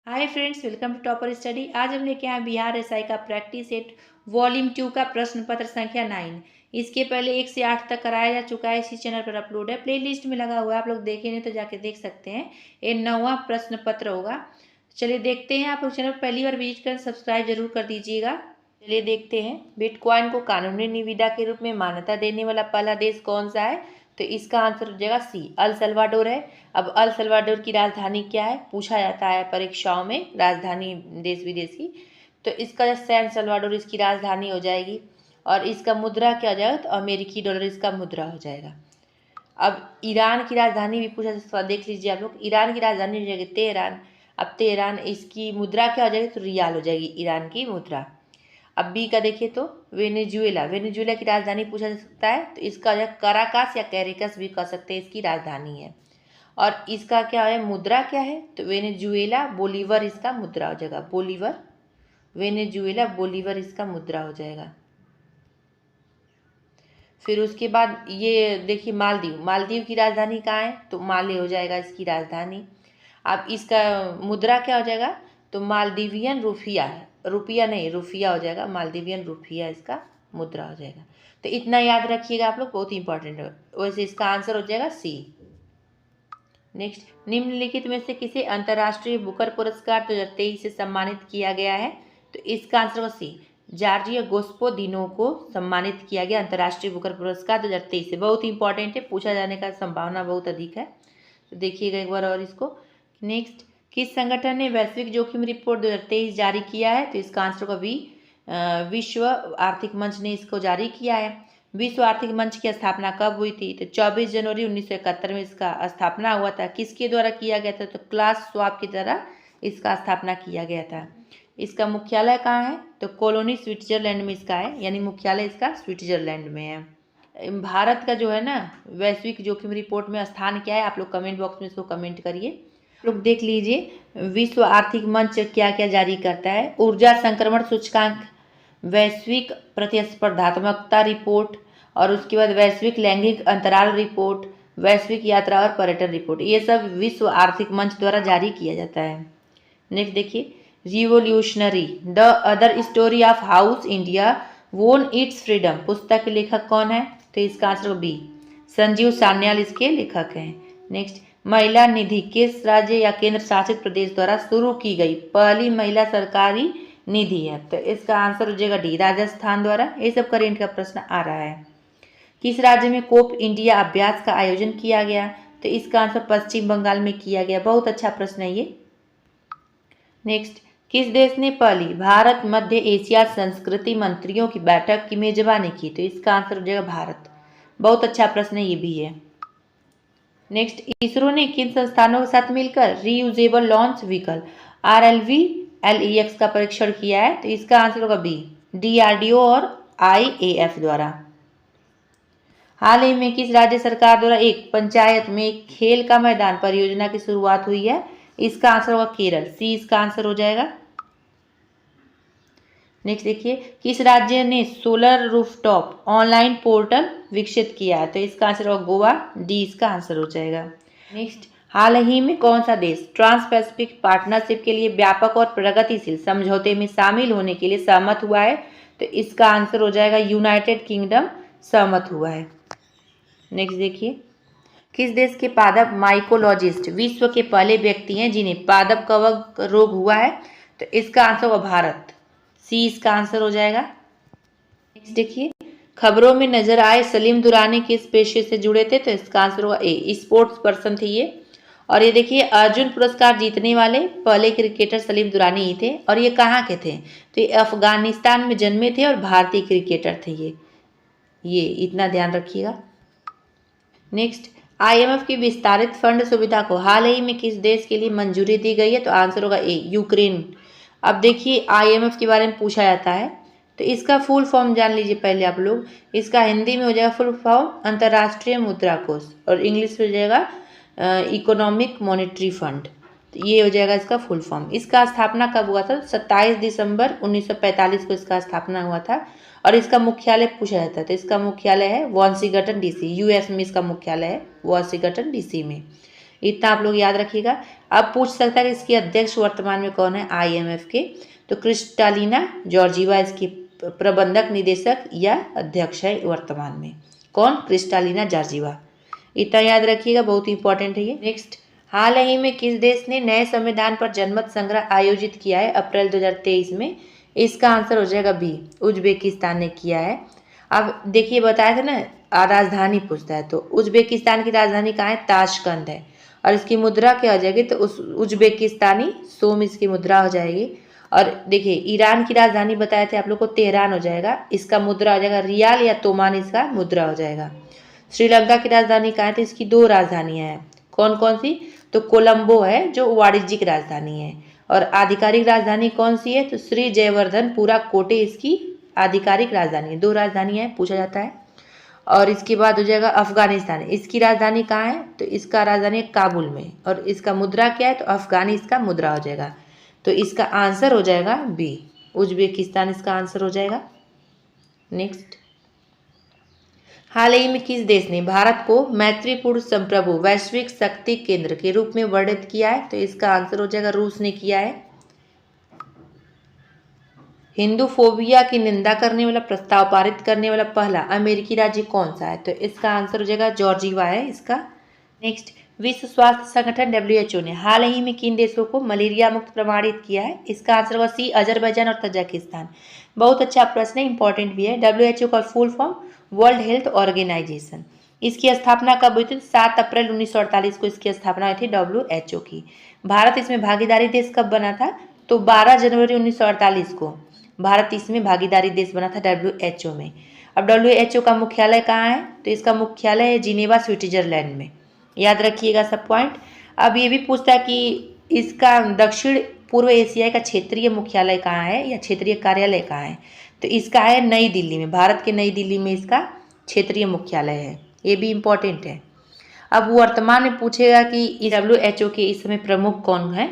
Hi friends, welcome to topper study. आज हम लेके आए बिहार एसआई का प्रैक्टिस सेट वॉल्यूम 2 का प्रश्न पत्र संख्या 9। इसके पहले 1 से 8 तक कराया जा चुका है, इसी चैनल पर अपलोड है, प्ले लिस्ट में लगा हुआ है। आप लोग देखे नहीं तो जाके देख सकते हैं। ये 9वां प्रश्न पत्र होगा। चलिए देखते हैं। आप लोग चैनल पहली बार विजिट कर सब्सक्राइब जरूर कर दीजिएगा। चलिए देखते हैं। बिटकॉइन को कानूनी निविदा के रूप में मान्यता देने वाला पहला देश कौन सा है? तो इसका आंसर हो जाएगा सी, अल सल्वाडोर है। अब अल सल्वाडोर की राजधानी क्या है, पूछा जाता है परीक्षाओं में, राजधानी देश विदेश की। तो इसका सैन सल्वाडोर इसकी राजधानी हो जाएगी। और इसका मुद्रा क्या हो जाएगा? तो अमेरिकी डॉलर इसका मुद्रा हो जाएगा। अब ईरान की राजधानी भी पूछा जाता है, देख लीजिए आप लोग। ईरान की राजधानी हो जाएगी तेहरान। अब तेहरान, इसकी मुद्रा क्या हो जाएगी? तो रियाल हो जाएगी ईरान की मुद्रा। अब बी का देखिए तो वेनेजुएला, वेनेजुएला की राजधानी पूछा जा सकता है। तो इसका जो कराकास या कैरिकस भी कह सकते हैं, इसकी राजधानी है। और इसका क्या है, मुद्रा क्या है? तो वेनेजुएला बोलीवर इसका मुद्रा हो जाएगा। बोलीवर, वेनेजुएला बोलीवर इसका मुद्रा हो जाएगा। फिर उसके बाद ये देखिए मालदीव, मालदीव की राजधानी कहाँ है? तो माले हो जाएगा इसकी राजधानी। अब इसका मुद्रा क्या हो जाएगा? तो मालदीवियन रुपया है, रुपया नहीं रुपया हो जाएगा, मालदीवियन रुपया इसका मुद्रा हो जाएगा। तो इतना याद रखिएगा आप लोग, बहुत ही इंपॉर्टेंट है। वैसे इसका आंसर हो जाएगा सी। नेक्स्ट, निम्नलिखित में से किसे अंतर्राष्ट्रीय बुकर पुरस्कार 2023 से सम्मानित किया गया है? तो इसका आंसर होगा सी, जॉर्जिया गोस्पोदिनो को सम्मानित किया गया अंतर्राष्ट्रीय बुकर पुरस्कार 2023 से। बहुत ही इंपॉर्टेंट है, पूछा जाने का संभावना बहुत अधिक है। तो देखिएगा एक बार और इसको। नेक्स्ट, किस संगठन ने वैश्विक जोखिम रिपोर्ट 2023 जारी किया है? तो इसका आंसर होगा बी, विश्व आर्थिक मंच ने इसको जारी किया है। विश्व आर्थिक मंच की स्थापना कब हुई थी? तो 24 जनवरी 1971 में इसका स्थापना हुआ था। किसके द्वारा किया गया था? तो क्लास श्वाब की द्वारा इसका स्थापना किया गया था। इसका मुख्यालय कहाँ है? तो कॉलोनी स्विट्जरलैंड में इसका है, यानी मुख्यालय इसका स्विट्जरलैंड में है। भारत का जो है ना वैश्विक जोखिम रिपोर्ट में स्थान क्या है? आप लोग कमेंट बॉक्स में इसको कमेंट करिए। लोग देख लीजिए विश्व आर्थिक मंच क्या क्या जारी करता है। ऊर्जा संक्रमण सूचकांक, वैश्विक प्रतिस्पर्धात्मकता रिपोर्ट, और उसके बाद वैश्विक लैंगिक अंतराल रिपोर्ट, वैश्विक यात्रा और पर्यटन रिपोर्ट, ये सब विश्व आर्थिक मंच द्वारा जारी किया जाता है। नेक्स्ट देखिए, revolutionary the other story of house India वोन इट्स फ्रीडम पुस्तक के लेखक कौन है? तो इसका आंसर बी, संजीव सान्याल इसके लेखक हैं। नेक्स्ट, महिला निधि किस राज्य या केंद्र शासित प्रदेश द्वारा शुरू की गई पहली महिला सरकारी निधि है? तो इसका आंसर हो जाएगा डी, राजस्थान द्वारा। ये सब करेंट का प्रश्न आ रहा है। किस राज्य में कोप इंडिया अभ्यास का आयोजन किया गया? तो इसका आंसर पश्चिम बंगाल में किया गया। बहुत अच्छा प्रश्न है ये। नेक्स्ट, किस देश ने पहली भारत मध्य एशिया संस्कृति मंत्रियों की बैठक की मेजबानी की? तो इसका आंसर हो जाएगा भारत। बहुत अच्छा प्रश्न ये भी है। नेक्स्ट, इसरो ने किन संस्थानों के साथ मिलकर रीयूजेबल लॉन्च व्हीकल RLV-LEX का परीक्षण किया है? तो इसका आंसर होगा बी, DRDO और IAF द्वारा। हाल ही में किस राज्य सरकार द्वारा एक पंचायत में एक खेल का मैदान परियोजना की शुरुआत हुई है? इसका आंसर होगा केरल, सी इसका आंसर हो जाएगा। नेक्स्ट देखिए, किस राज्य ने सोलर रूफटॉप ऑनलाइन पोर्टल विकसित किया है? तो इसका आंसर होगा गोवा, डी इसका आंसर हो जाएगा। नेक्स्ट, हाल ही में कौन सा देश ट्रांस पैसिफिक पार्टनरशिप के लिए व्यापक और प्रगतिशील समझौते में शामिल होने के लिए सहमत हुआ है? तो इसका आंसर हो जाएगा यूनाइटेड किंगडम सहमत हुआ है। नेक्स्ट देखिए, किस देश के पादप माइकोलॉजिस्ट विश्व के पहले व्यक्ति हैं जिन्हें पादप कवक रोग हुआ है? तो इसका आंसर होगा भारत, सी इसका आंसर हो जाएगा। नेक्स्ट देखिए, खबरों में नजर आए सलीम दुरानी किस पेशे से जुड़े थे? तो इसका आंसर होगा ए, स्पोर्ट्स पर्सन थे ये। और ये देखिए, अर्जुन पुरस्कार जीतने वाले पहले क्रिकेटर सलीम दुरानी ही थे। और ये कहाँ के थे? तो ये अफगानिस्तान में जन्मे थे और भारतीय क्रिकेटर थे ये इतना ध्यान रखिएगा। नेक्स्ट, IMF की विस्तारित फंड सुविधा को हाल ही में किस देश के लिए मंजूरी दी गई है? तो आंसर होगा ए, यूक्रेन। अब देखिए, IMF के बारे में पूछा जाता है, तो इसका फुल फॉर्म जान लीजिए पहले आप लोग। इसका हिंदी में हो जाएगा फुल फॉर्म अंतर्राष्ट्रीय मुद्रा कोष, और इंग्लिश में हो जाएगा इकोनॉमिक मॉनेटरी फंड। तो ये हो जाएगा इसका फुल फॉर्म। इसका स्थापना कब हुआ था? 27 दिसंबर 1945 को इसका स्थापना हुआ था। और इसका मुख्यालय पूछा जाता है, तो इसका मुख्यालय है वाशिंगटन DC, US में इसका मुख्यालय है वाशिंगटन DC में। इतना आप लोग याद रखिएगा। अब पूछ सकता है कि इसके अध्यक्ष वर्तमान में कौन है IMF के, तो क्रिस्टालिना जॉर्जीवा इसकी प्रबंधक निदेशक या अध्यक्ष है वर्तमान में। कौन? Kristalina Georgieva. इतना याद रखिएगा, बहुत इंपॉर्टेंट है ये। नेक्स्ट, हाल ही में किस देश ने नए संविधान पर जनमत संग्रह आयोजित किया है अप्रैल 2023 में? इसका आंसर हो जाएगा बी, उज्बेकिस्तान ने किया है। अब देखिए बताया था ना राजधानी पूछता है, तो उज्बेकिस्तान की राजधानी कहाँ है? ताशकंद है। और इसकी मुद्रा क्या हो जाएगी? तो उस उज्बेकिस्तानी सोम इसकी मुद्रा हो जाएगी। और देखिए ईरान की राजधानी बताए थे आप लोग को, तेहरान हो जाएगा, इसका मुद्रा हो जाएगा रियाल या तोमान इसका मुद्रा हो जाएगा। श्रीलंका की राजधानी कहाँ है? तो इसकी दो राजधानियाँ हैं, कौन कौन सी? तो कोलंबो है जो वाणिज्यिक राजधानी है, और आधिकारिक राजधानी कौन सी है? तो श्री जयवर्धनपुरा कोटे इसकी आधिकारिक राजधानी है। दो राजधानियाँ हैं, पूछा जाता है। और इसके बाद हो जाएगा अफगानिस्तान, इसकी राजधानी कहाँ है? तो इसका राजधानी है काबुल में, और इसका मुद्रा क्या है? तो अफगानी इसका मुद्रा हो जाएगा। तो इसका आंसर हो जाएगा बी, उज्बेकिस्तान इसका आंसर हो जाएगा। नेक्स्ट, हाल ही में किस देश ने भारत को मैत्रीपूर्ण संप्रभु वैश्विक शक्ति केंद्र के रूप में वर्णित किया है? तो इसका आंसर हो जाएगा रूस ने किया है। हिंदू फोबिया की निंदा करने वाला प्रस्ताव पारित करने वाला पहला अमेरिकी राज्य कौन सा है? तो इसका आंसर हो जाएगा जॉर्जिया है इसका। नेक्स्ट, विश्व स्वास्थ्य संगठन WHO ने हाल ही में किन देशों को मलेरिया मुक्त प्रमाणित किया है? इसका आंसर होगा सी, अजरबैजान और तजाकिस्तान। बहुत अच्छा प्रश्न है, इंपॉर्टेंट भी है। WHO का full form world health organisation. इसकी स्थापना कब हुई थी? 7 अप्रैल 1948 को इसकी स्थापना हुई थी WHO की। भारत इसमें भागीदारी देश कब बना था? तो 12 जनवरी 1948 को भारत इसमें भागीदारी देश बना था WHO में। अब WHO का मुख्यालय कहाँ है? तो इसका मुख्यालय है जिनेवा, स्विट्जरलैंड में। याद रखिएगा सब पॉइंट। अब ये भी पूछता है कि इसका दक्षिण पूर्व एशिया का क्षेत्रीय मुख्यालय कहाँ है या क्षेत्रीय कार्यालय कहाँ है? तो इसका है नई दिल्ली में, भारत के नई दिल्ली में इसका क्षेत्रीय मुख्यालय है। ये भी इम्पोर्टेंट है। अब वर्तमान में पूछेगा कि WHO के इस समय प्रमुख कौन है?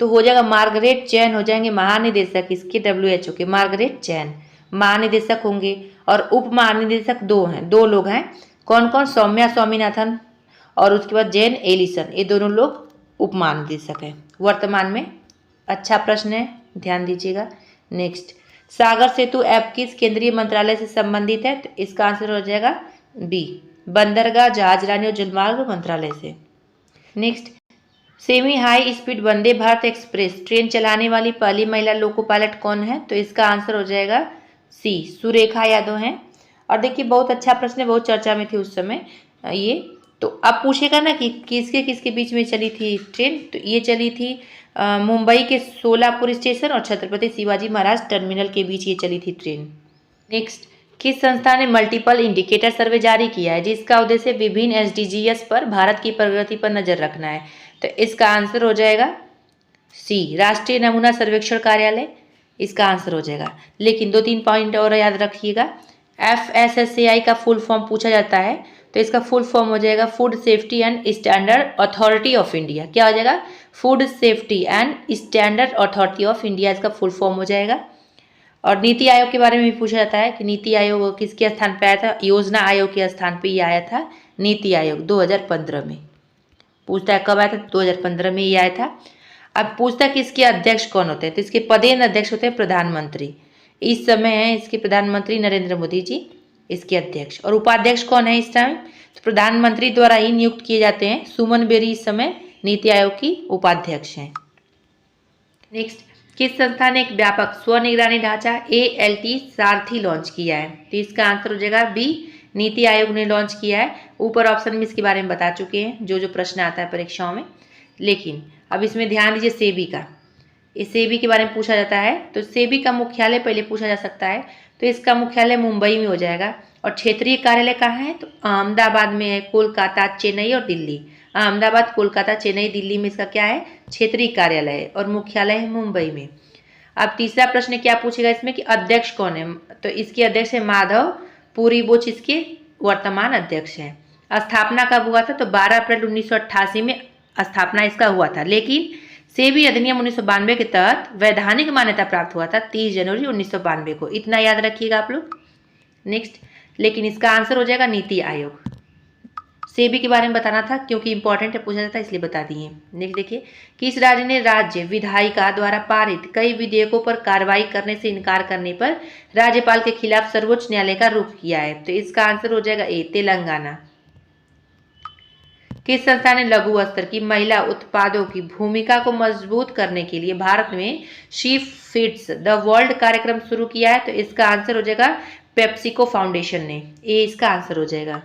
तो हो जाएगा मार्गरेट चैन हो जाएंगे महानिदेशक इसके WHO के। मार्गरेट चैन महानिदेशक होंगे, और उप महानिदेशक दो लोग हैं। कौन कौन? सौम्या स्वामीनाथन और उसके बाद जेन एलिसन, ये दोनों लोग उप महानिदेशक हैं वर्तमान में। अच्छा प्रश्न है, ध्यान दीजिएगा। नेक्स्ट, सागर सेतु ऐप किस केंद्रीय मंत्रालय से संबंधित है? तो इसका आंसर हो जाएगा बी, बंदरगाह, जहाजरानी और जलमार्ग मंत्रालय से। Next, semi high speed Vande Bharat express train चलाने वाली पहली महिला लोको पायलट कौन है? तो इसका आंसर हो जाएगा सी, सुरेखा यादव हैं। और देखिए बहुत अच्छा प्रश्न है, बहुत चर्चा में थी उस समय ये। तो अब पूछेगा ना कि किसके किसके बीच में चली थी ट्रेन? तो ये चली थी मुंबई के सोलापुर स्टेशन और छत्रपति शिवाजी महाराज टर्मिनल के बीच ये चली थी ट्रेन। नेक्स्ट, किस संस्था ने मल्टीपल इंडिकेटर सर्वे जारी किया है जिसका उद्देश्य विभिन्न SDGs पर भारत की प्रगति पर नजर रखना है? तो इसका आंसर हो जाएगा सी, राष्ट्रीय नमूना सर्वेक्षण कार्यालय इसका आंसर हो जाएगा। लेकिन 2-3 पॉइंट और याद रखिएगा। FSSAI का फुल फॉर्म पूछा जाता है, तो इसका फुल फॉर्म हो जाएगा food safety and standard authority of India. क्या हो जाएगा? Food safety and standard authority of India इसका फुल फॉर्म हो जाएगा। और नीति आयोग के बारे में भी पूछा जाता है कि नीति आयोग किसके स्थान पे आया था? योजना आयोग के स्थान पे ये आया था नीति आयोग 2015 में। पूछता है कब आया था? 2015 में ये आया था। अब पूछता है कि इसके अध्यक्ष कौन होते हैं? तो इसके पदेन अध्यक्ष होते हैं प्रधानमंत्री। इस समय है इसके प्रधानमंत्री नरेंद्र मोदी जी इसके अध्यक्ष। और उपाध्यक्ष कौन है इस टाइम? तो प्रधानमंत्री द्वारा ही नियुक्त किए जाते हैं। सुमन बेरी इस समय नीति आयोग की उपाध्यक्ष हैं। नेक्स्ट, किस संस्था ने एक व्यापक स्वनिगरानी ढांचा ALT सारथी लॉन्च किया है? तो इसका आंसर हो जाएगा बी, नीति आयोग ने लॉन्च किया है। ऊपर ऑप्शन में इसके बारे में बता चुके हैं जो प्रश्न आता है परीक्षाओं में। लेकिन अब इसमें ध्यान दीजिए सेबी का, इस सेबी के बारे में पूछा जाता है। तो सेबी का मुख्यालय पहले पूछा जा सकता है, तो इसका मुख्यालय मुंबई में हो जाएगा। और क्षेत्रीय कार्यालय कहाँ है? तो अहमदाबाद में है, कोलकाता, चेन्नई और दिल्ली। अहमदाबाद, कोलकाता, चेन्नई, दिल्ली में इसका क्या है? क्षेत्रीय कार्यालय है, और मुख्यालय है मुंबई में। अब तीसरा प्रश्न क्या पूछेगा इसमें कि अध्यक्ष कौन है? तो इसके अध्यक्ष है माधव पुरी बोच, इसके वर्तमान अध्यक्ष हैं। स्थापना कब हुआ था? तो 12 अप्रैल 1988 में स्थापना इसका हुआ था। लेकिन सेबी अधिनियम 1992 के तहत वैधानिक मान्यता प्राप्त हुआ था 30 जनवरी 1992 को। इतना याद रखिएगा आप लोग। नेक्स्ट, लेकिन इसका आंसर हो जाएगा नीति आयोग। सेबी के बारे में बताना था क्योंकि इंपॉर्टेंट है, पूछा जाता है इसलिए बता दिए। नेक्स्ट देखिए, किस राज्य ने राज्य विधायिका द्वारा पारित कई विधेयकों पर कार्रवाई करने से इनकार करने पर राज्यपाल के खिलाफ सर्वोच्च न्यायालय का रुख किया है? तो इसका आंसर हो जाएगा ए, तेलंगाना। किस संस्था ने लघु स्तर की महिला उत्पादों की भूमिका को मजबूत करने के लिए भारत में शी फीड्स द वर्ल्ड कार्यक्रम शुरू किया है? तो इसका आंसर हो जाएगा पेप्सिको फाउंडेशन ने, ये इसका आंसर हो जाएगा।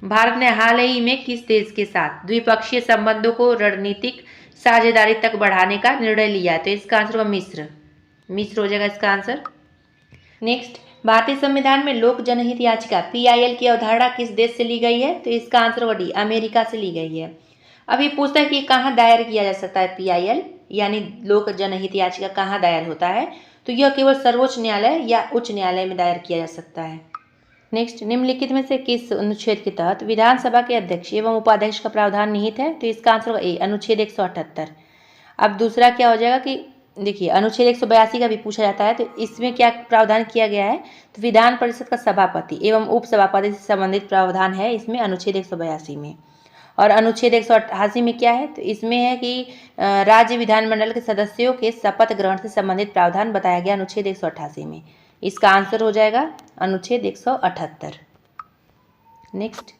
भारत ने हाल ही में किस देश के साथ द्विपक्षीय संबंधों को रणनीतिक साझेदारी तक बढ़ाने का निर्णय लिया है? तो इसका आंसर होगा मिस्र, मिस्र हो जाएगा इसका आंसर। नेक्स्ट, भारतीय संविधान में लोक जनहित याचिका PIL की अवधारणा किस देश से ली गई है? तो इसका आंसर होगा डी, अमेरिका से ली गई है। अब ये पूछता है कि कहाँ दायर किया जा सकता है PIL, यानी लोक जनहित याचिका कहाँ दायर होता है? तो यह केवल सर्वोच्च न्यायालय या उच्च न्यायालय में दायर किया जा सकता है। नेक्स्ट, निम्नलिखित में से किस अनुच्छेद के तहत विधानसभा के अध्यक्ष एवं उपाध्यक्ष का प्रावधान निहित है? तो इसका आंसर होगा ए, अनुच्छेद 178। अब दूसरा क्या हो जाएगा कि देखिए अनुच्छेद 182 का भी पूछा जाता है, तो इसमें क्या प्रावधान किया गया है? तो विधान परिषद का सभापति एवं उपसभापति से संबंधित प्रावधान है इसमें अनुच्छेद 182 में। और अनुच्छेद 188 में क्या है? तो इसमें है कि राज्य विधानमंडल के सदस्यों के शपथ ग्रहण से संबंधित प्रावधान बताया गया अनुच्छेद 188 में। इसका आंसर हो जाएगा अनुच्छेद 178। नेक्स्ट,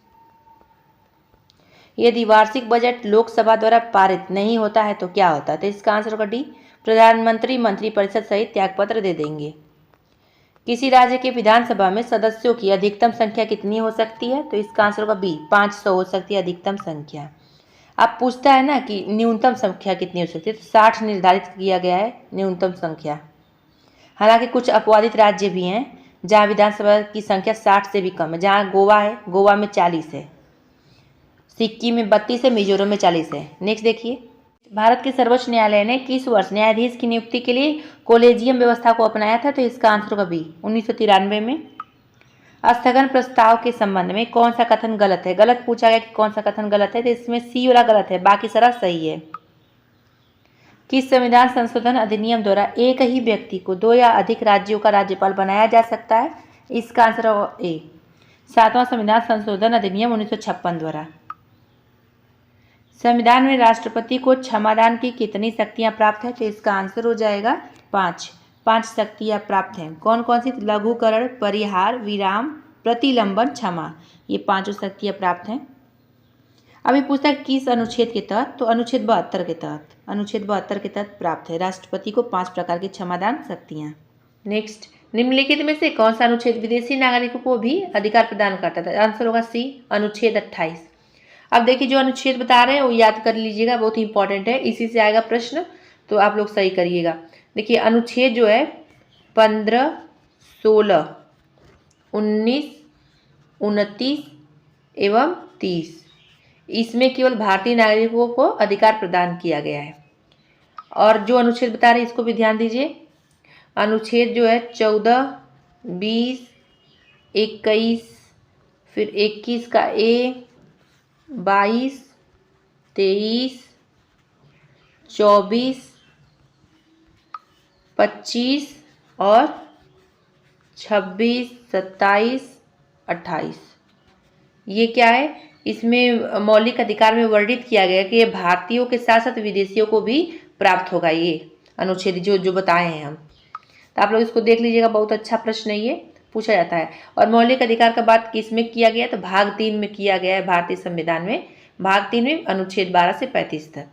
यदि वार्षिक बजट लोकसभा द्वारा पारित नहीं होता है तो क्या होता है? तो इसका आंसर होगा डी, प्रधानमंत्री मंत्रिपरिषद सहित त्यागपत्र दे देंगे। किसी राज्य के विधानसभा में सदस्यों की अधिकतम संख्या कितनी हो सकती है? तो इसका आंसर होगा बी, 500 हो सकती है अधिकतम संख्या। अब पूछता है ना कि न्यूनतम संख्या कितनी हो सकती है, तो 60 निर्धारित किया गया है न्यूनतम संख्या। हालांकि कुछ अपवादित राज्य भी हैं जहां विधानसभा की संख्या 60 से भी कम है, जहां गोवा है, गोवा में 40 है, सिक्किम में 32 है, मिजोरम में 40 है। नेक्स्ट देखिए, भारत के सर्वोच्च न्यायालय ने किस वर्ष न्यायाधीश की नियुक्ति के लिए कोलेजियम व्यवस्था को अपनाया था? तो इसका आंसर होगा बी, 1993 में। स्थगन प्रस्ताव के संबंध में कौन सा कथन गलत है? गलत पूछा गया कि कौन सा कथन गलत है, तो इसमें सी वाला गलत है, बाकी सारा सही है। किस संविधान संशोधन अधिनियम द्वारा एक ही व्यक्ति को 2 या अधिक राज्यों का राज्यपाल बनाया जा सकता है? इसका आंसर होगा ए, 7वां संविधान संशोधन अधिनियम 1956 द्वारा। संविधान में राष्ट्रपति को क्षमादान की कितनी शक्तियां प्राप्त है? तो इसका आंसर हो जाएगा 5 शक्तियां प्राप्त हैं। कौन कौन सी? लघुकरण, परिहार, विराम, प्रतिलंबन, क्षमा, ये 5 शक्तियां प्राप्त हैं। अभी पूछता है किस अनुच्छेद के तहत? तो अनुच्छेद 72 के तहत, अनुच्छेद 72 के तहत प्राप्त है राष्ट्रपति को 5 प्रकार की क्षमादान शक्तियां। नेक्स्ट, निम्नलिखित में से कौन सा अनुच्छेद विदेशी नागरिकों को भी अधिकार प्रदान करता था? आंसर होगा सी, अनुच्छेद 28। अब देखिए जो अनुच्छेद बता रहे हैं वो याद कर लीजिएगा, बहुत ही इंपॉर्टेंट है, इसी से आएगा प्रश्न, तो आप लोग सही करिएगा। देखिए अनुच्छेद जो है 15, 16, 19, 29 एवं 30, इसमें केवल भारतीय नागरिकों को अधिकार प्रदान किया गया है। और जो अनुच्छेद बता रहे हैं इसको भी ध्यान दीजिए। अनुच्छेद जो है 14, 20, 21, फिर 21 का ए, 22, 23, 24, 25 और 26, 27, 28, ये क्या है? इसमें मौलिक अधिकार में वर्णित किया गया कि ये भारतीयों के साथ साथ विदेशियों को भी प्राप्त होगा, ये अनुच्छेद जो बताए हैं हम। तो आप लोग इसको देख लीजिएगा, बहुत अच्छा प्रश्न है, ये पूछा जाता है। और मौलिक अधिकार का बात किस में किया गया? तो भाग 3 में किया गया है भारतीय संविधान में, भाग 3 में अनुच्छेद 12 से 35 तक।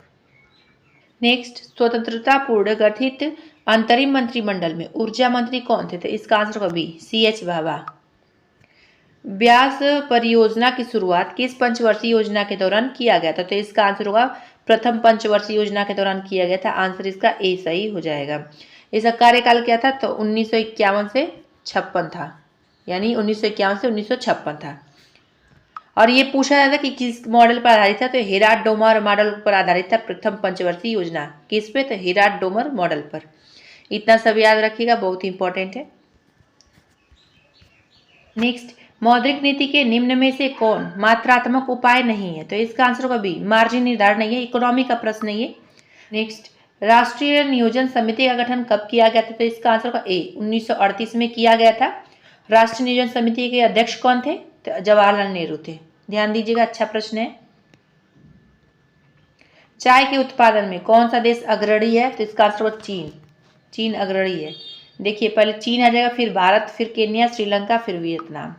नेक्स्ट, स्वतंत्रता पूर्व गठित अंतरिम मंत्रिमंडल में ऊर्जा मंत्री कौन थे? तो इसका आंसर होगा बी, CH भाभा। ब्यास परियोजना की शुरुआत किस पंचवर्षीय योजना के दौरान किया गया था? तो इसका आंसर होगा प्रथम पंचवर्षीय योजना के दौरान किया गया था। आंसर इसका ए सही हो जाएगा। इसका कार्यकाल क्या था? तो 1951 से 56 था, यानी 1951 से 1956 था। और ये पूछा जाता कि किस मॉडल पर आधारित था? तो हेराल्ड डोमर मॉडल पर आधारित था प्रथम पंचवर्षीय योजना। किस पे? तो हेराल्ड डोमर मॉडल पर। इतना सब याद रखिएगा, बहुत इंपॉर्टेंट है। नेक्स्ट, मौद्रिक नीति के निम्न में से कौन मात्रात्मक उपाय नहीं है? तो इसका आंसर होगा बी, मार्जिन निर्धारण नहीं है, इकोनॉमी का प्रश्न नहीं है। नेक्स्ट, राष्ट्रीय नियोजन समिति का गठन कब किया गया था? तो इसका आंसर होगा ए, 1938 में किया गया था। राष्ट्रीय नियोजन समिति के अध्यक्ष कौन थे? तो जवाहरलाल नेहरू थे। ध्यान दीजिएगा, अच्छा प्रश्न है। चाय के उत्पादन में कौन सा देश अग्रणी है? तो इसका आंसर होगा चीन। चीन अग्रणी है। देखिए पहले चीन आ जाएगा, फिर भारत, फिर केन्या, श्रीलंका, फिर वियतनाम।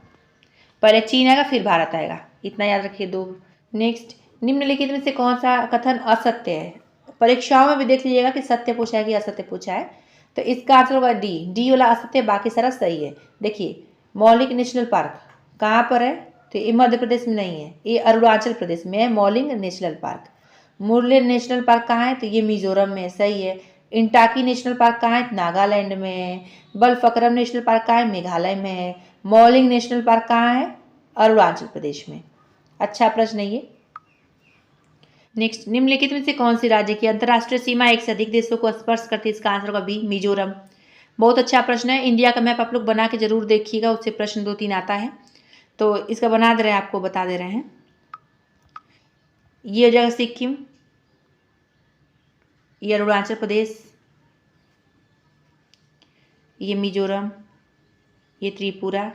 पहले चीन आएगा फिर भारत आएगा, इतना याद रखिए। 2। नेक्स्ट, निम्नलिखित में से कौन सा कथन असत्य है? परीक्षाओं में भी देख लीजिएगा कि सत्य पूछा है कि असत्य पूछा है। तो इसका आंसर होगा डी। डी वाला असत्य, बाकी सारा सही है। देखिए मौलिक नेशनल पार्क कहाँ पर है? तो ये मध्य प्रदेश में नहीं है, ये अरुणाचल प्रदेश में है मौलिंग नेशनल पार्क। मुरले नेशनल पार्क कहाँ है? तो ये मिजोरम में है, सही है। इंटाकी नेशनल पार्क कहाँ है? नागालैंड में है। बलफकरम नेशनल पार्क कहाँ है? मेघालय में है। मौलिंग नेशनल पार्क कहाँ है? अरुणाचल प्रदेश में। अच्छा प्रश्न है ये। नेक्स्ट, निम्नलिखित में से कौन सी राज्य की अंतर्राष्ट्रीय सीमा एक से अधिक देशों को स्पर्श करती है? इसका आंसर होगा बी, मिजोरम। बहुत अच्छा प्रश्न है। इंडिया का मैप आप लोग बना के जरूर देखिएगा, उससे प्रश्न 2-3 आता है। तो इसका बना दे रहे हैं, आपको बता दे रहे हैं। ये हो जाएगा सिक्किम, ये अरुणाचल प्रदेश, ये मिजोरम, ये त्रिपुरा,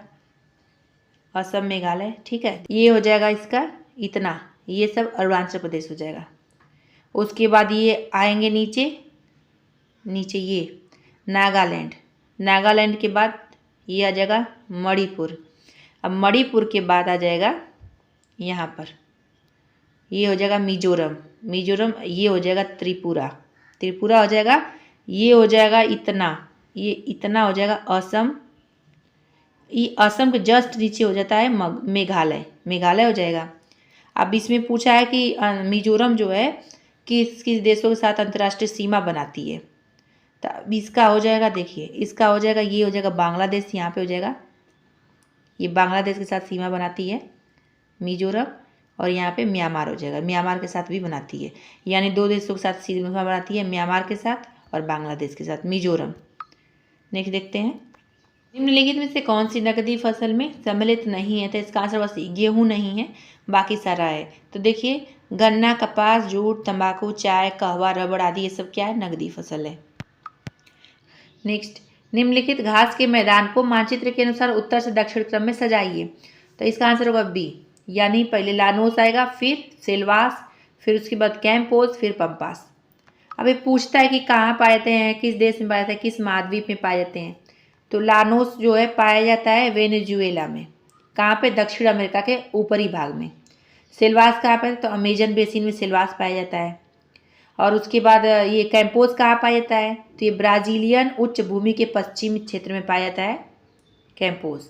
असम, मेघालय। ठीक है, ये हो जाएगा इसका इतना, ये सब अरुणाचल प्रदेश हो जाएगा। उसके बाद ये आएंगे नीचे, नीचे ये नागालैंड। नागालैंड के बाद ये आ जाएगा मणिपुर। अब मणिपुर के बाद आ जाएगा यहाँ पर, ये हो जाएगा मिजोरम। मिजोरम, ये हो जाएगा त्रिपुरा। त्रिपुरा हो जाएगा, ये हो जाएगा इतना, ये इतना हो जाएगा असम। ये असम के जस्ट नीचे हो जाता है मेघालय। मेघालय हो जाएगा। अब इसमें पूछा है कि मिजोरम जो है किस किस देशों के साथ अंतर्राष्ट्रीय सीमा बनाती है? तो अब इसका हो जाएगा, देखिए इसका हो जाएगा, ये हो जाएगा बांग्लादेश, यहाँ पे हो जाएगा, ये बांग्लादेश के साथ सीमा बनाती है मिजोरम। और यहाँ पे म्यांमार हो जाएगा, म्यांमार के साथ भी बनाती है। यानी 2 देशों के साथ सीमा बनाती है, म्यांमार के साथ और बांग्लादेश के साथ, मिजोरम। नेक्स्ट देखते हैं, निम्नलिखित में से कौन सी नकदी फसल में सम्मिलित नहीं है? तो इसका आंसर बस गेहूँ नहीं है, बाकी सारा है। तो देखिए गन्ना, कपास, जूट, तंबाकू, चाय, कहवा, रबड़ आदि ये सब क्या है? नकदी फसल है। नेक्स्ट, निम्नलिखित घास के मैदान को मानचित्र के अनुसार उत्तर से दक्षिण क्रम में सजाइए। तो इसका आंसर होगा बी, यानी पहले लानोस आएगा, फिर सेल्वास, फिर उसके बाद कैंपोज, फिर पंपास। अब ये पूछता है कि कहाँ पाए जाते हैं, किस देश में पाए जाते हैं, किस महाद्वीप में पाए जाते हैं? तो लानोस जो है पाया जाता है वेनेजुएला में। कहाँ पे? दक्षिण अमेरिका के ऊपरी भाग में। सेल्वास कहाँ पर? तो अमेजन बेसिन में सेल्वास पाया जाता है। और उसके बाद ये कैंपोज कहाँ पाया जाता है? तो ये ब्राजीलियन उच्च भूमि के पश्चिमी क्षेत्र में पाया जाता है कैंपोज।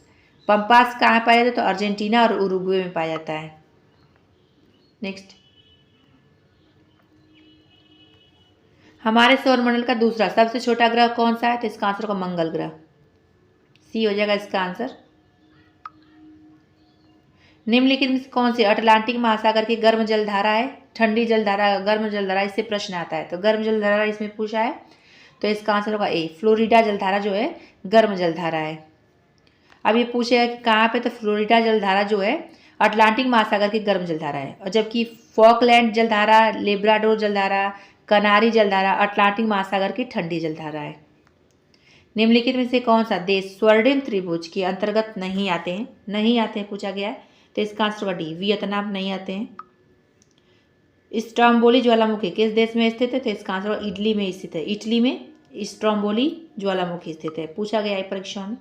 पंपास कहाँ पाया जाता है? तो अर्जेंटीना और उरुग्वे में पाया जाता है। नेक्स्ट, हमारे सौरमंडल का दूसरा सबसे छोटा ग्रह कौन सा है? तो इसका आंसर होगा मंगल ग्रह, सी हो जाएगा इसका आंसर। निम्नलिखित में कौन सी अटलांटिक महासागर की गर्म जलधारा है? ठंडी जलधारा, गर्म जलधारा, इससे प्रश्न आता है। तो गर्म जलधारा इसमें पूछा है, तो इसका आंसर होगा ए, फ्लोरिडा जलधारा जो है गर्म जलधारा है। अब ये पूछेगा कि कहाँ पे? तो फ्लोरिडा जलधारा जो है अटलांटिक महासागर की गर्म जलधारा है, और जबकि फॉकलैंड जलधारा, लेब्राडोर जलधारा, कनारी जलधारा अटलांटिक महासागर की ठंडी जलधारा है। निम्नलिखित में से कौन सा देश स्वर्णिम त्रिभुज के अंतर्गत नहीं आते हैं? नहीं आते हैं पूछा गया है। तो इसका आंसर होगा डी, वियतनाम नहीं आते हैं। स्ट्रोम्बोली ज्वालामुखी किस देश में स्थित है? तो इसका आंसर होगा इटली में स्थित है। इटली में स्ट्रोम्बोली ज्वालामुखी स्थित है, पूछा गया है परीक्षा में।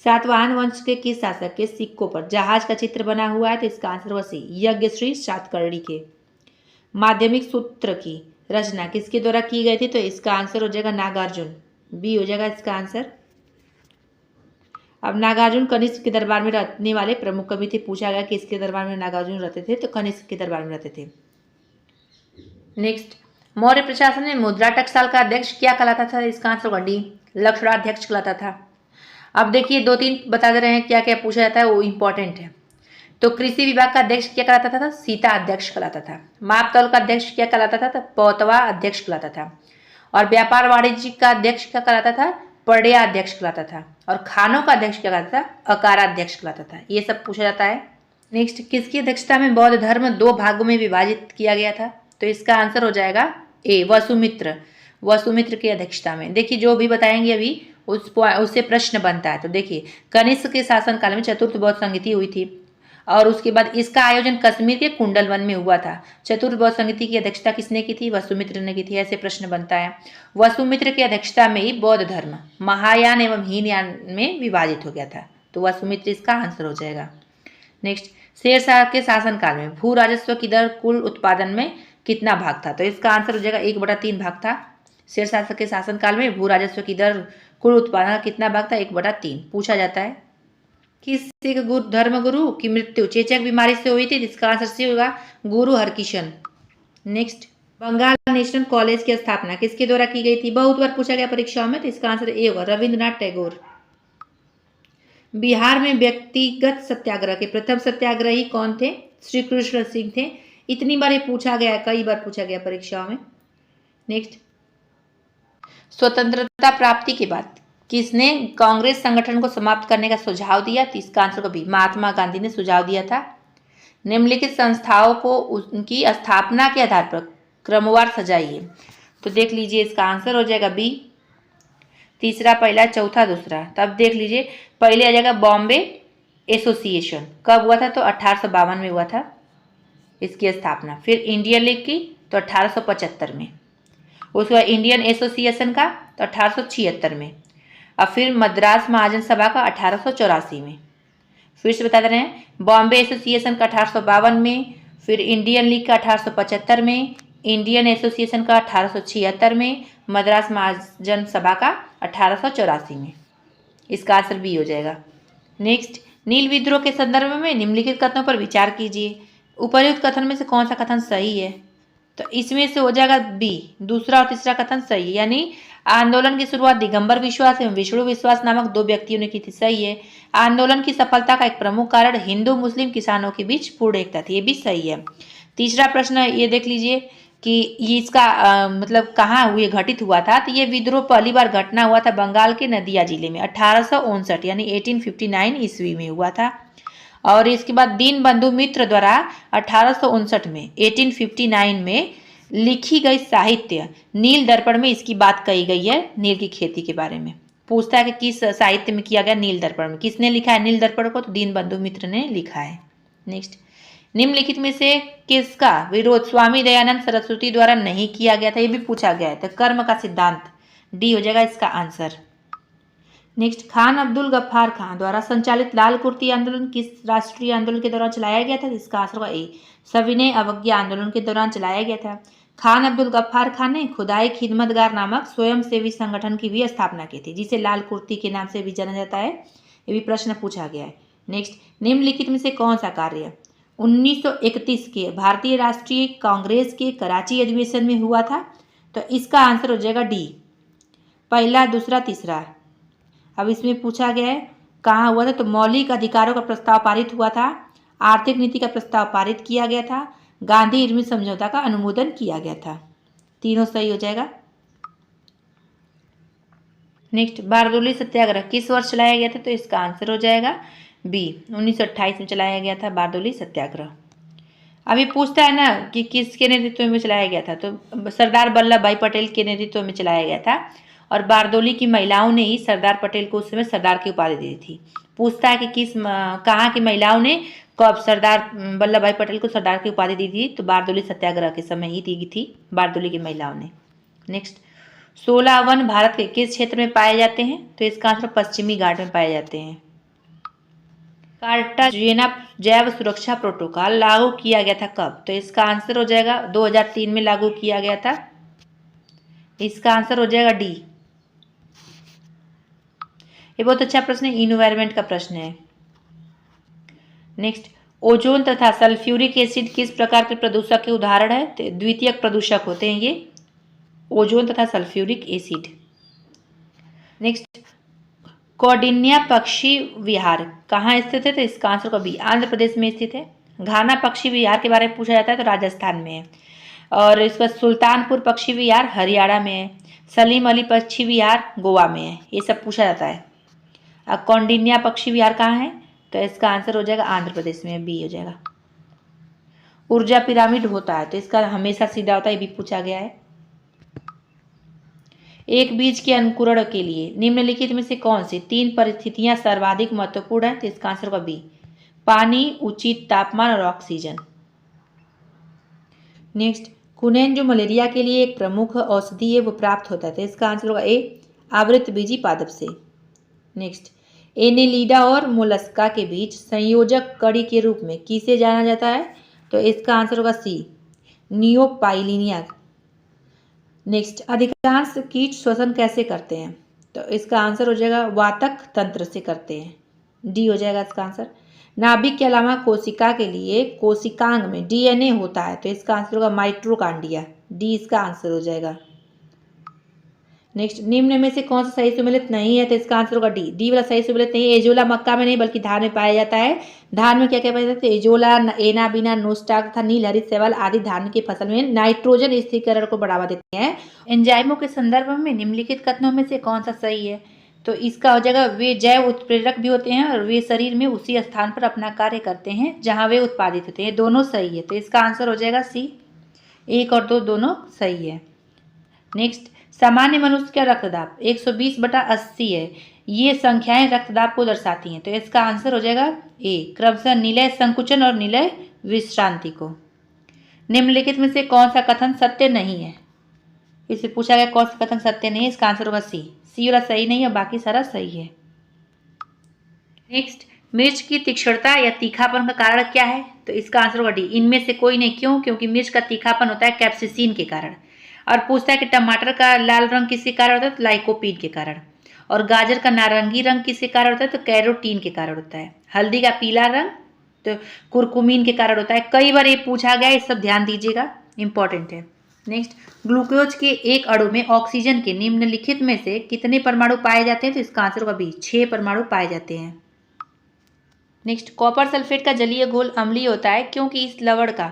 सातवाहन वंश के किस शासक के सिक्कों पर जहाज का चित्र बना हुआ है? तो इसका आंसर होगा सी, यज्ञश्री सातकर्णी के। माध्यमिक सूत्र की रचना किसके द्वारा की गई थी? तो इसका आंसर हो जाएगा नागार्जुन, बी हो जाएगा इसका आंसर। अब नागार्जुन कनिष्क के दरबार में रहने वाले प्रमुख कवि थे, पूछा गया किसके दरबार में नागार्जुन रहते थे? तो कनिष्क के दरबार में रहते थे। नेक्स्ट, मौर्य प्रशासन में मुद्रा टकसाल का अध्यक्ष क्या कहलाता था? इसका आंसर होगा डी, लक्षणाध्यक्ष कहलाता था। अब देखिए 2-3 बता दे रहे हैं क्या क्या पूछा जाता है, वो इंपॉर्टेंट है। तो कृषि विभाग का अध्यक्ष क्या कहलाता था? सीता अध्यक्ष कहलाता था। मापतौल का अध्यक्ष क्या कहलाता था? तो पौतवा अध्यक्ष कहलाता था। और व्यापार वाणिज्य का अध्यक्ष क्या कहलाता था? पड़िया अध्यक्ष कहलाता था। और खानों का अध्यक्ष क्या कहलाता था? अकाराध्यक्ष कहलाता था। ये सब पूछा जाता है। नेक्स्ट, किसकी अध्यक्षता में बौद्ध धर्म 2 भागों में विभाजित किया गया था? तो इसका आंसर हो जाएगा ए, वसुमित्र। वसुमित्र की अध्यक्षता में। देखिए जो भी बताएंगे अभी उससे प्रश्न बनता है। तो देखिए कनिष्क के शासनकाल में चतुर्थ बौद्ध संहिता हुई थी, और उसके बाद इसका आयोजन कश्मीर के कुंडलवन में हुआ था। चतुर्थ समिति की अध्यक्षता किसने की थी? वसुमित्र ने की थी। ऐसे प्रश्न बनता है। वसुमित्र की अध्यक्षता में ही बौद्ध धर्म महायान एवं हीनयान में विभाजित हो गया था। तो वसुमित्र इसका आंसर हो जाएगा। नेक्स्ट, शेरशाह के शासनकाल में भू राजस्व की दर कुल उत्पादन में कितना भाग था? तो इसका आंसर हो जाएगा 1/3 भाग था। शेरशाह के शासनकाल में भू राजस्व की दर कुल उत्पादन का कितना भाग था? 1/3 पूछा जाता है। किस सिख धर्मगुरु की मृत्यु चेचक बीमारी से हुई थी? इसका आंसर सी होगा Guru Harkishan. Next, Bengal national college की स्थापना किसके द्वारा की गई थी? बहुत बार पूछा गया परीक्षाओं में, तो इसका आंसर ए होगा रविंद्रनाथ टैगोर। बिहार में व्यक्तिगत सत्याग्रह के प्रथम सत्याग्रही कौन थे? श्री कृष्ण सिंह थे। इतनी बार ये पूछा गया, कई बार पूछा गया परीक्षाओं में। नेक्स्ट, स्वतंत्रता प्राप्ति के बाद किसने कांग्रेस संगठन को समाप्त करने का सुझाव दिया? तो इसका आंसर को भी महात्मा गांधी ने सुझाव दिया था। निम्नलिखित संस्थाओं को उनकी स्थापना के आधार पर क्रमवार सजाइए। तो देख लीजिए, इसका आंसर हो जाएगा बी, तीसरा पहला, चौथा दूसरा। तब देख लीजिए, पहले आ जाएगा बॉम्बे एसोसिएशन। कब हुआ था? तो 1852 में हुआ था इसकी स्थापना। फिर इंडियन लीग की तो 1875 में। उसके बाद इंडियन एसोसिएशन का तो 1876 में। और फिर मद्रास महाजन सभा का 1884 में। फिर से बता दे रहे हैं, बॉम्बे एसोसिएशन का 1852 में, फिर इंडियन लीग का 1875 में, इंडियन एसोसिएशन का 1876 में, मद्रास महाजन सभा का 1884 में। इसका आंसर बी हो जाएगा। नेक्स्ट, नील विद्रोह के संदर्भ में निम्नलिखित कथनों पर विचार कीजिए। उपर्युक्त कथन में से कौन सा कथन सही है? तो इसमें से हो जाएगा बी, दूसरा और तीसरा कथन सही है। यानी आंदोलन की शुरुआत दिगंबर विश्वास एवं विष्णु विश्वास नामक 2 व्यक्तियों ने की थी, सही है। आंदोलन की सफलता का एक प्रमुख कारण हिंदू मुस्लिम किसानों के बीच पूर्ण एकता थी, ये भी सही है। तीसरा प्रश्न ये देख लीजिए कि ये इसका मतलब कहाँ हुए घटित हुआ था? तो ये विद्रोह पहली बार घटना हुआ था बंगाल के नदिया जिले में 1859 यानी 1859 ईस्वी में हुआ था। और इसके बाद दीनबंधु मित्र द्वारा 1859 में 1859 में लिखी गई साहित्य नील दर्पण में इसकी बात कही गई है, नील की खेती के बारे में। पूछता है कि किस साहित्य में किया गया नील दर्पण में, किसने लिखा है नील दर्पण को? तो दीनबंधु मित्र ने लिखा है। नेक्स्ट, निम्नलिखित में से किसका विरोध स्वामी दयानंद सरस्वती द्वारा नहीं किया गया था? ये भी पूछा गया है। तो कर्म का सिद्धांत, डी हो जाएगा इसका आंसर। नेक्स्ट, खान अब्दुल गफ्फार खान द्वारा संचालित लाल कुर्ती आंदोलन किस राष्ट्रीय आंदोलन के दौरान चलाया गया था? इसका आंसर होगा ए, सविनय अवज्ञा आंदोलन के दौरान चलाया गया था। खान अब्दुल गफ्फार खान ने खुदाई खिदमतगार नामक स्वयंसेवी संगठन की भी स्थापना की थी, जिसे लाल कुर्ती के नाम से भी जाना जाता है। ये भी प्रश्न पूछा गया है। नेक्स्ट, निम्नलिखित में से कौन सा कार्य 1931 के भारतीय राष्ट्रीय कांग्रेस के कराची अधिवेशन में हुआ था? तो इसका आंसर हो जाएगा डी, पहला दूसरा तीसरा। अब इसमें पूछा गया है कहाँ हुआ था? तो मौलिक अधिकारों का प्रस्ताव पारित हुआ था, आर्थिक नीति का प्रस्ताव पारित किया गया था, गांधी इरविन समझौता का अनुमोदन किया गया था। तीनों सही हो जाएगा। नेक्स्ट, बारदोली सत्याग्रह किस वर्ष चलाया गया था? तो इसका आंसर हो जाएगा बी, 1928 में चलाया गया था बारदोली सत्याग्रह। अभी पूछता है ना कि किसके नेतृत्व में चलाया गया था? तो सरदार वल्लभ भाई पटेल के नेतृत्व में चलाया गया था। और बारदोली की महिलाओं ने ही सरदार पटेल को उस समय सरदार की उपाधि दी थी। पूछता है कि किस कहाँ की महिलाओं ने कब सरदार वल्लभ भाई पटेल को सरदार की उपाधि दी थी? तो बारदोली सत्याग्रह के समय ही दी थी बारदोली की महिलाओं ने। नेक्स्ट, 16 वन भारत के किस क्षेत्र में पाए जाते हैं? तो इसका आंसर पश्चिमी घाट में पाए जाते हैं। कार्टाजेना जैव सुरक्षा प्रोटोकॉल लागू किया गया था कब? तो इसका आंसर हो जाएगा 2003 में लागू किया गया था। इसका आंसर हो जाएगा डी। ये बहुत अच्छा प्रश्न है, इन्वायरमेंट का प्रश्न है। नेक्स्ट, ओजोन तथा सल्फ्यूरिक एसिड किस प्रकार के प्रदूषक के उदाहरण है? तो द्वितीयक प्रदूषक होते हैं ये, ओजोन तथा सल्फ्यूरिक एसिड। नेक्स्ट, कौंडिन्या पक्षी विहार कहाँ स्थित है? तो इसका आंसर को बी, आंध्र प्रदेश में स्थित है। घाना पक्षी विहार के बारे में पूछा जाता है तो राजस्थान में है। और इसका सुल्तानपुर पक्षी विहार हरियाणा में है। सलीम अली पक्षी विहार गोवा में है। ये सब पूछा जाता है। अब कौंडिन्या पक्षी विहार कहाँ है? तो इसका आंसर हो जाएगा आंध्र प्रदेश में, बी हो जाएगा। ऊर्जा पिरामिड होता है तो इसका हमेशा सीधा होता है, ये भी पूछा गया है। एक बीज के अंकुरण के लिए निम्नलिखित में से कौन सी 3 परिस्थितियां सर्वाधिक महत्वपूर्ण है? तो इसका आंसर होगा बी, पानी, उचित तापमान और ऑक्सीजन। नेक्स्ट, क्विनैन जो मलेरिया के लिए एक प्रमुख औषधि है वो प्राप्त होता है, तो इसका आंसर होगा ए, आवृतबीजी पादप से। नेक्स्ट, एनेलिडा और मोलस्का के बीच संयोजक कड़ी के रूप में किसे जाना जाता है, तो इसका आंसर होगा सी, नियोपाइलिनिया। नेक्स्ट, अधिकांश कीट श्वसन कैसे करते हैं, तो इसका आंसर हो जाएगा वातक तंत्र से करते हैं, डी हो जाएगा इसका आंसर। नाभिक के अलावा कोशिका के लिए कोशिकांग में डीएनए होता है, तो इसका आंसर होगा माइटोकॉन्ड्रिया, डी इसका आंसर हो जाएगा। नेक्स्ट, निम्न में से कौन सा सही सुमेलित नहीं है, तो इसका आंसर होगा डी, डी वाला सही सुमेलित नहीं है। एजोला मक्का में नहीं बल्कि धान में पाया जाता है। धान में क्या क्या पाया जाता है, एजोला, एना बीना, नोस्टाक तथा नील हरित सेवल आदि धान की फसल में नाइट्रोजन स्थिरीकरण को बढ़ावा देते हैं। एंजाइमों के संदर्भ में निम्नलिखित कथनों में से कौन सा सही है, तो इसका हो जाएगा वे जैव उत्प्रेरक भी होते हैं और वे शरीर में उसी स्थान पर अपना कार्य करते हैं जहां वे उत्पादित होते हैं, दोनों सही है, तो इसका आंसर हो जाएगा सी, 1 और 2 दोनों सही है। नेक्स्ट, सामान्य मनुष्य का रक्तदाब 120/80 है, ये संख्याएं रक्तदाब को दर्शाती हैं, तो इसका आंसर हो जाएगा ए, क्रमशः निलय संकुचन और निलय विश्रांति को। निम्नलिखित में से कौन सा कथन सत्य नहीं है, इससे पूछा गया कौन सा कथन सत्य नहीं है, इसका आंसर होगा सी, सी वाला सही नहीं है, बाकी सारा सही है। नेक्स्ट, मिर्च की तीक्ष्णता या तीखापन का कारण क्या है, तो इसका आंसर होगा डी, इनमें से कोई नहीं। क्यों, क्योंकि मिर्च का तीखापन होता है कैप्सिसिन के कारण। और पूछता है कि टमाटर का लाल रंग किसके कारण होता है, तो लाइकोपीन के कारण। और गाजर का नारंगी रंग किसके कारण होता है, तो कैरोटीन के कारण होता है। हल्दी का पीला रंग तो कुरकुमीन के कारण होता है। कई बार ये पूछा गया है, इस सब ध्यान दीजिएगा, इंपॉर्टेंट है। नेक्स्ट, ग्लूकोज के एक अणु में ऑक्सीजन के निम्नलिखित में से कितने परमाणु पाए जाते हैं, तो इसका आंसर होगा बी, 6 परमाणु पाए जाते हैं। नेक्स्ट, कॉपर सल्फेट का जलीय घोल अम्लीय होता है क्योंकि इस लवण का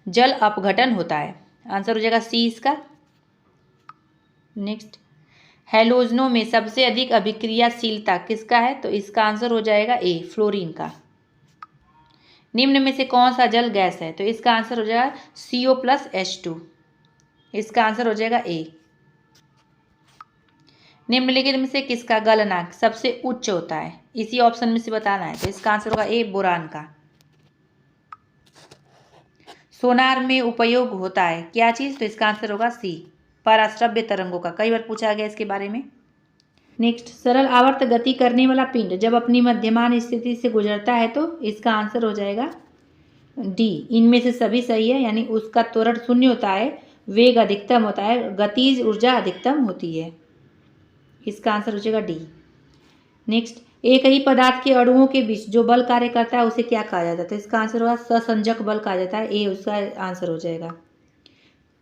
जल अपघटन होता है, आंसर हो जाएगा सी इसका। नेक्स्ट, हैलोजनों में सबसे अधिक अभिक्रियाशीलता किसका है, तो इसका आंसर हो जाएगा ए, फ्लोरीन का। निम्न में से कौन सा जल गैस है, तो इसका आंसर हो जाएगा CO+H2, इसका आंसर हो जाएगा ए। निम्नलिखित में से किसका गलनांक सबसे उच्च होता है, इसी ऑप्शन में से बताना है, तो इसका आंसर होगा ए, बोरान का। सोनार में उपयोग होता है क्या चीज, तो इसका आंसर होगा सी, पराश्रव्य तरंगों का, कई बार पूछा गया इसके बारे में। नेक्स्ट, सरल आवर्त गति करने वाला पिंड जब अपनी मध्यमान स्थिति से गुजरता है, तो इसका आंसर हो जाएगा डी, इनमें से सभी सही है, यानी उसका त्वरण शून्य होता है, वेग अधिकतम होता है, गतिज ऊर्जा अधिकतम होती है, इसका आंसर हो जाएगा डी। नेक्स्ट, एक ही पदार्थ के अणुओं के बीच जो बल कार्य करता है उसे क्या कहा जाता है, तो इसका आंसर होगा सहसंजक बल कहा जाता है, ए उसका आंसर हो जाएगा।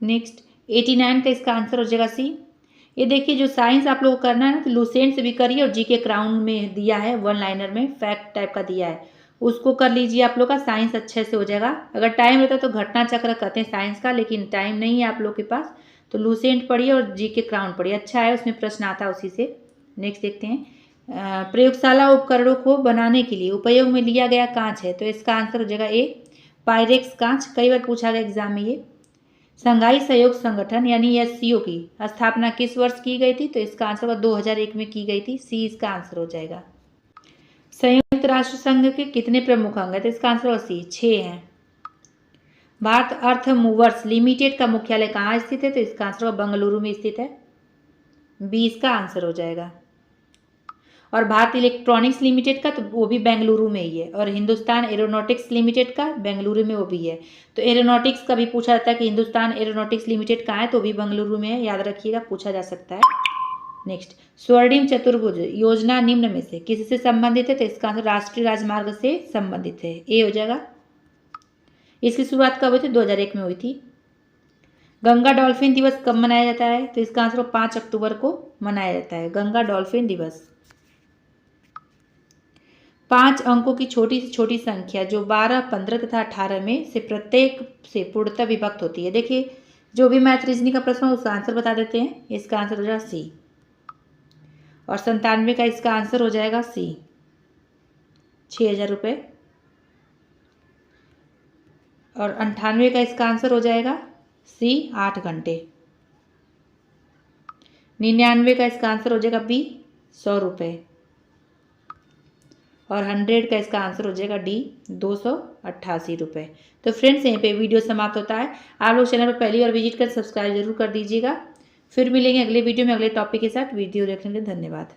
नेक्स्ट, 89 का इसका आंसर हो जाएगा सी। ये देखिए, जो साइंस आप लोग को करना है ना, तो लुसेंट से भी करिए और जीके क्राउन में दिया है, वन लाइनर में फैक्ट टाइप का दिया है, उसको कर लीजिए, आप लोग का साइंस अच्छे से हो जाएगा। अगर टाइम रहता तो घटना चक्र कहते हैं साइंस का, लेकिन टाइम नहीं है आप लोग के पास, तो लुसेंट पढ़िए और जीके क्राउन पढ़िए, अच्छा है, उसमें प्रश्न आता है उसी से। नेक्स्ट देखते हैं, प्रयोगशाला उपकरणों को बनाने के लिए उपयोग में लिया गया कांच है, तो इसका आंसर हो जाएगा ए, पायरेक्स कांच, कई बार पूछा गया एग्जाम में ये। संघाई सहयोग संगठन यानी SCO की स्थापना किस वर्ष की गई थी, तो इसका आंसर होगा 2001 में की गई थी, सी इसका आंसर हो जाएगा। संयुक्त राष्ट्र संघ के कितने प्रमुख अंग है, तो इसका आंसर होगा सी, 6 हैं। भारत अर्थ मूवर्स लिमिटेड का मुख्यालय कहाँ स्थित है, तो इसका आंसर होगा बेंगलुरु में स्थित है, बी इसका आंसर हो जाएगा। और भारत इलेक्ट्रॉनिक्स लिमिटेड का तो वो भी बेंगलुरु में ही है, और हिंदुस्तान एरोनॉटिक्स लिमिटेड का बेंगलुरु में वो भी है। तो एरोनॉटिक्स का भी पूछा जाता है कि हिंदुस्तान एरोनॉटिक्स लिमिटेड कहाँ है, तो भी बेंगलुरु में है, याद रखिएगा, पूछा जा सकता है। नेक्स्ट, स्वर्णिम चतुर्भुज योजना निम्न में से किससे संबंधित है, तो इसका आंसर राष्ट्रीय राजमार्ग से संबंधित है, ए हो जाएगा। इसकी शुरुआत कब हुई थी, 2001 में हुई थी। गंगा डॉल्फिन दिवस कब मनाया जाता है, तो इसका आंसर 5 अक्टूबर को मनाया जाता है, गंगा डॉल्फिन दिवस। 5 अंकों की छोटी से छोटी संख्या जो 12, 15 तथा 18 में से प्रत्येक से पूर्णतः विभक्त होती है। देखिए, जो भी मैथ रीजनिंग का प्रश्न हो उसका आंसर बता देते हैं, इसका आंसर हो जाएगा सी। और 97 का इसका आंसर हो जाएगा सी, 6,000 रुपये। और 98 का इसका आंसर हो जाएगा सी, 8 घंटे। 99 का इसका आंसर हो जाएगा बी, 100 रुपये। और 100 का इसका आंसर हो जाएगा डी 288 रुपये। तो फ्रेंड्स यहीं पे वीडियो समाप्त होता है। आप लोग चैनल पर पहली बार विजिट कर सब्सक्राइब जरूर कर दीजिएगा। फिर मिलेंगे अगले वीडियो में अगले टॉपिक के साथ। वीडियो देखने के लिए धन्यवाद।